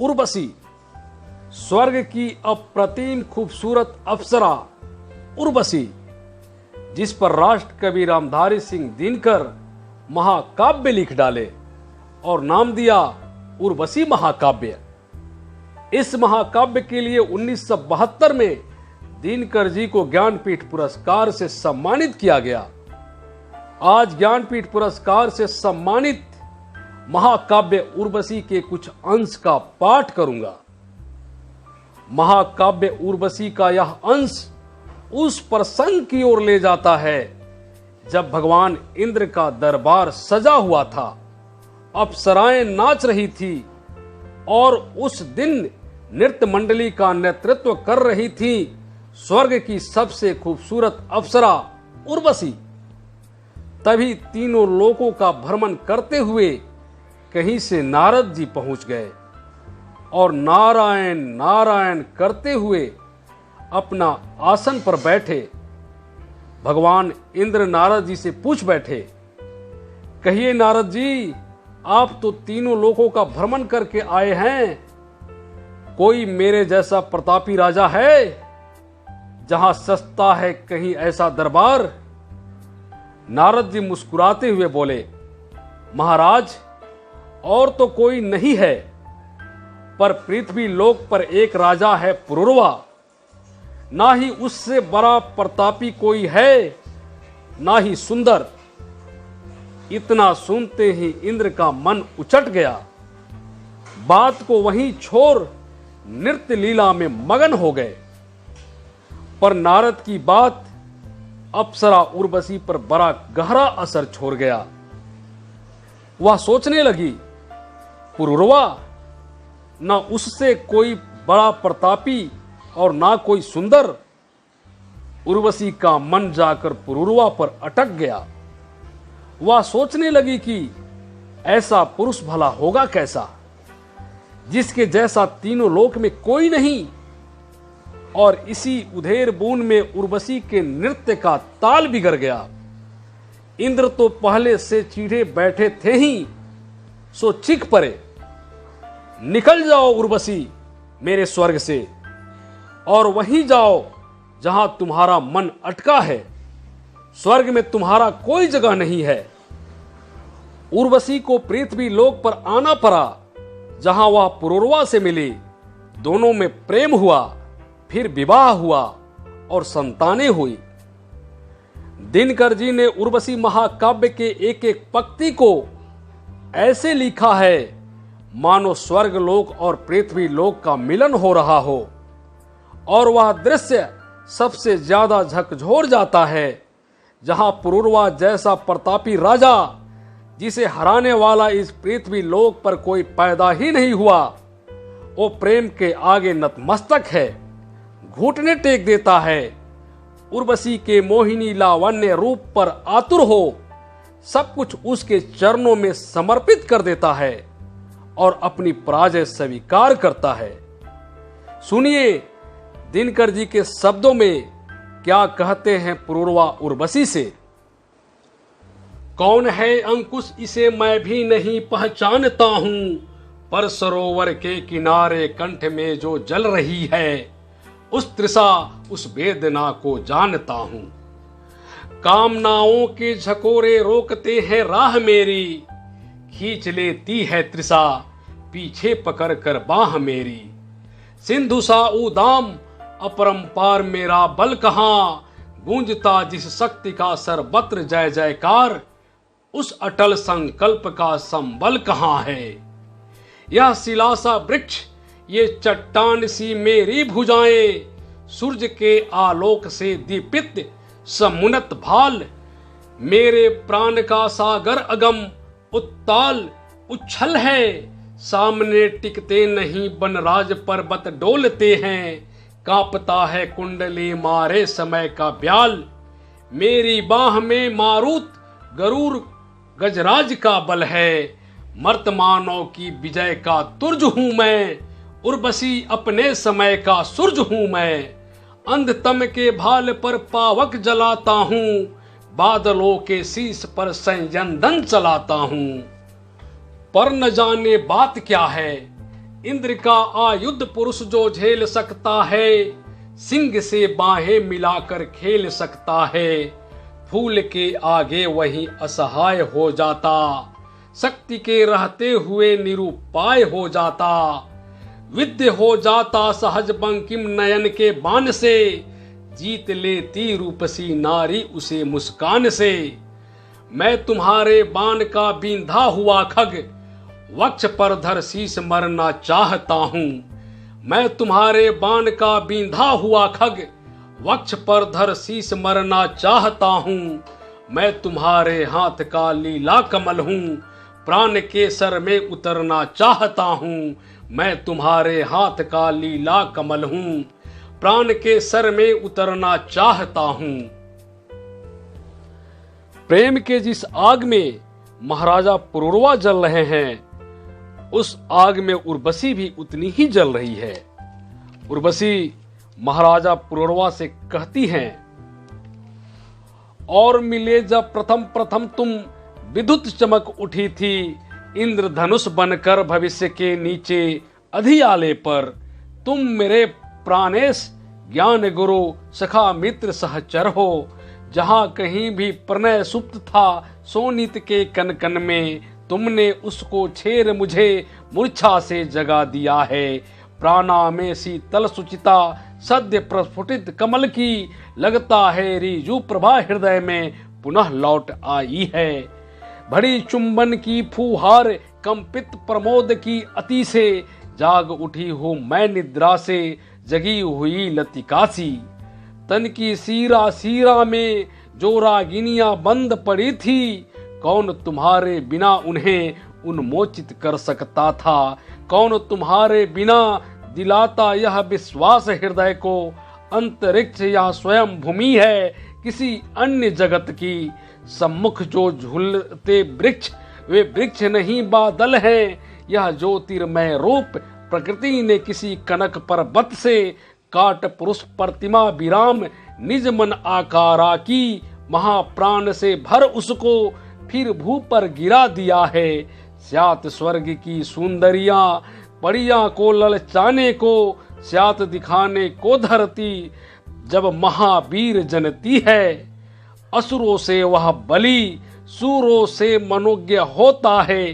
उर्वशी, स्वर्ग की अप्रतिम खूबसूरत अप्सरा उर्वशी, जिस पर राष्ट्र कवि रामधारी सिंह दिनकर महाकाव्य लिख डाले और नाम दिया उर्वशी महाकाव्य। इस महाकाव्य के लिए 1972 में दिनकर जी को ज्ञानपीठ पुरस्कार से सम्मानित किया गया। आज ज्ञानपीठ पुरस्कार से सम्मानित महाकाव्य उर्वशी के कुछ अंश का पाठ करूंगा। महाकाव्य उर्वशी का यह अंश उस प्रसंग की ओर ले जाता है जब भगवान इंद्र का दरबार सजा हुआ था, अप्सराएं नाच रही थी और उस दिन नृत्य मंडली का नेतृत्व कर रही थी स्वर्ग की सबसे खूबसूरत अप्सरा उर्वशी। तभी तीनों लोकों का भ्रमण करते हुए कहीं से नारद जी पहुंच गए और नारायण नारायण करते हुए अपना आसन पर बैठे। भगवान इंद्र नारद जी से पूछ बैठे, कहिए नारद जी, आप तो तीनों लोकों का भ्रमण करके आए हैं, कोई मेरे जैसा प्रतापी राजा है जहां सस्ता है कहीं ऐसा दरबार? नारद जी मुस्कुराते हुए बोले, महाराज, और तो कोई नहीं है, पर पृथ्वी लोक पर एक राजा है पुरुरवा, ना ही उससे बड़ा प्रतापी कोई है, ना ही सुंदर। इतना सुनते ही इंद्र का मन उचट गया। बात को वहीं छोड़ नृत्य लीला में मगन हो गए। पर नारद की बात अप्सरा उर्वशी पर बड़ा गहरा असर छोड़ गया। वह सोचने लगी, पुरुरवा, ना उससे कोई बड़ा प्रतापी और ना कोई सुंदर। उर्वशी का मन जाकर पुरुरवा पर अटक गया। वह सोचने लगी कि ऐसा पुरुष भला होगा कैसा जिसके जैसा तीनों लोक में कोई नहीं। और इसी उधेर बूंद में उर्वशी के नृत्य का ताल बिगड़ गया। इंद्र तो पहले से चीढ़े बैठे थे ही, सो चीख पड़े, निकल जाओ उर्वशी मेरे स्वर्ग से, और वहीं जाओ जहां तुम्हारा मन अटका है। स्वर्ग में तुम्हारा कोई जगह नहीं है। उर्वशी को पृथ्वी लोक पर आना पड़ा, जहां वह पुरुरवा से मिली। दोनों में प्रेम हुआ, फिर विवाह हुआ और संतानें हुई। दिनकर जी ने उर्वशी महाकाव्य के एक एक पंक्ति को ऐसे लिखा है मानो स्वर्ग लोक और पृथ्वी लोक का मिलन हो रहा हो, और वह दृश्य सबसे ज्यादा झकझोर जाता है जहां पुरुरवा जैसा प्रतापी राजा, जिसे हराने वाला इस पृथ्वी लोक पर कोई पैदा ही नहीं हुआ, वो प्रेम के आगे नतमस्तक है, घुटने टेक देता है। उर्वशी के मोहिनी लावण्य रूप पर आतुर हो, सब कुछ उसके चरणों में समर्पित कर देता है और अपनी पराजय स्वीकार करता है। सुनिए दिनकर जी के शब्दों में क्या कहते हैं पुरुरवा उर्वशी से। कौन है अंकुश इसे मैं भी नहीं पहचानता हूं, पर सरोवर के किनारे कंठ में जो जल रही है, उस तृषा उस वेदना को जानता हूं। कामनाओं के झकोरे रोकते हैं राह मेरी, खींच लेती है तृषा पीछे पकड़ कर बाह मेरी। सिंधु सा उदाम अपरंपार मेरा बल कहां, गूंजता जिस शक्ति का सर्वत्र जय जयकार, उस अटल संकल्प का संबल कहां है। यह शिलासा वृक्ष, ये चट्टान सी मेरी भुजाएं, सूरज के आलोक से दीपित समुन्नत भाल, मेरे प्राण का सागर अगम उत्ताल उच्छल है। सामने टिकते नहीं बनराज पर्वत डोलते हैं, कांपता है कुंडली मारे समय का ब्याल। मेरी बाह में मारुत गरुड़ गजराज का बल है, मर्तमानों की विजय का तुर्ज हूं मैं, उर्वशी अपने समय का सूरज हूं मैं। अंधतम के भाल पर पावक जलाता हूं, बादलों के शीश पर संयंदन चलाता हूं। पर न जाने बात क्या है, इंद्र का आयुध पुरुष जो झेल सकता है, सिंह से बाहें मिलाकर खेल सकता है। फूल के आगे वही असहाय हो जाता, शक्ति के रहते हुए निरुपाय हो जाता। विद्य हो जाता सहज बंकिम नयन के बाण से, जीत लेती रूपसी नारी उसे मुस्कान से। मैं तुम्हारे बाण का बींधा हुआ खग, वक्ष पर धर शीश मरना चाहता हूँ। मैं तुम्हारे बाण का बींधा हुआ खग, वक्ष पर धर शीश मरना चाहता हूँ। मैं तुम्हारे हाथ का लीला कमल हूँ, प्राण के सर में उतरना चाहता हूँ। मैं तुम्हारे हाथ का लीला कमल हूँ, प्राण के सर में उतरना चाहता हूँ। प्रेम के जिस आग में महाराजा पुरूरवा जल रहे हैं, उस आग में उर्वशी भी उतनी ही जल रही है। उर्वशी महाराजा पुरूरवा से कहती हैं, और मिले जब प्रथम प्रथम तुम विद्युत चमक उठी थी, इंद्रधनुष बनकर भविष्य के नीचे अधियाले पर। तुम मेरे प्राणेश ज्ञान गुरु सखा मित्र सहचर हो। जहां कहीं भी प्रणय सुप्त था सोनित के कन कन में, तुमने उसको छेड़ मुझे मूर्छा से जगा दिया है। प्राणा में शीतल सुचिता सद्य प्रस्फुटित कमल की, लगता है रिजु प्रभा हृदय में पुनः लौट आई है। भरी चुंबन की फुहार कंपित प्रमोद की अति से, जाग उठी हूँ मैं निद्रा से जगी हुई लतिकासी। तन की सीरा सीरा में जो रागिनियां बंद पड़ी थी, कौन तुम्हारे बिना उन्हें उन्मोचित कर सकता था। कौन तुम्हारे बिना दिलाता यह विश्वास हृदय को, अंतरिक्ष या स्वयं भूमि है किसी अन्य जगत की। सम्मुख जो झूलते वृक्ष वे वृक्ष नहीं बादल हैं। यह ज्योतिर्मय रूप प्रकृति ने किसी कनक पर्वत से काट पुरुष प्रतिमा विराम निज मन आकारा की। महाप्राण से भर उसको फिर भू पर गिरा दिया है। स्यात स्वर्ग की सुंदरियां परियां को ललचाने को, स्यात दिखाने को धरती जब महावीर जनती है। असुरों से वह बलि सूरों से मनोज्ञ होता है।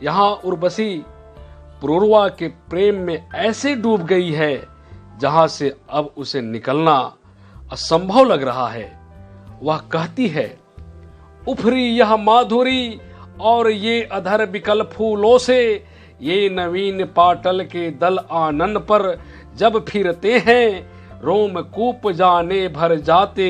यहाँ उर्वशी पुरूरवा के प्रेम में ऐसे डूब गई है जहां से अब उसे निकलना असंभव लग रहा है। वह कहती है, उफरी यह माधुरी और ये अधर विकल फूलों से, ये नवीन पाटल के दल आनन पर जब फिरते हैं, रोम कूप जाने भर जाते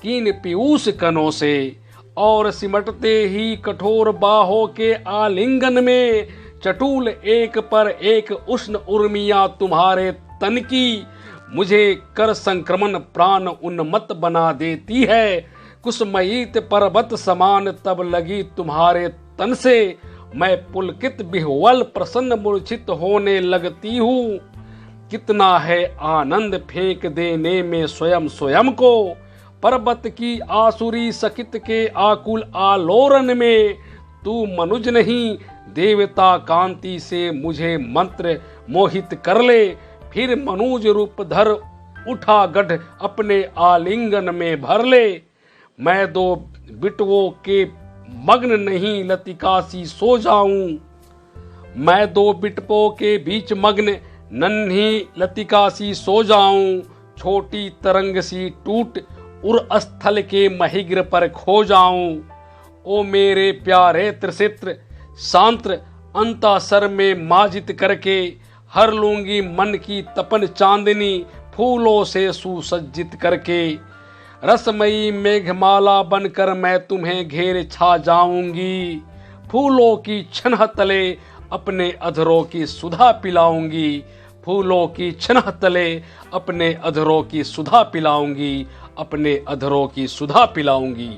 कीन पीयूष कनों से। और सिमटते ही कठोर बाहों के आलिंगन में, चटूल एक पर एक उष्ण उर्मियां तुम्हारे तन की, मुझे कर संक्रमण प्राण उन्मत्त बना देती है। कुसमयीत पर्वत समान तब लगी तुम्हारे तन से, मैं पुलकित विह्वल प्रसन्न मूर्छित होने लगती हूँ। कितना है आनंद फेंक देने में स्वयं स्वयं को, पर्वत की आसुरी सकित के आकुल आलोरन में। तू मनुज नहीं देवता कांति से मुझे मंत्र मोहित कर ले, फिर मनुज रूप धर उठा गढ़ अपने आलिंगन में भर ले। मैं दो बिटवों के मग्न नहीं लतिका सी सो जाऊं, मैं दो बिटवों के बीच मग्न नन्ही लतिका सी सो जाऊं। छोटी तरंग सी टूट उर स्थल के महिग्र पर खो जाऊं। ओ मेरे प्यारे त्रिशित्र सांत्र अंतासर में माजित करके, हर लूंगी मन की तपन चांदनी फूलों से सुसज्जित करके। रसमयी मेघमाला बनकर मैं तुम्हें घेर छा जाऊंगी, फूलों की छनह तले अपने अधरों की सुधा पिलाऊंगी। फूलों की छनह तले अपने अधरों की सुधा पिलाऊंगी, अपने अधरों की सुधा पिलाऊंगी।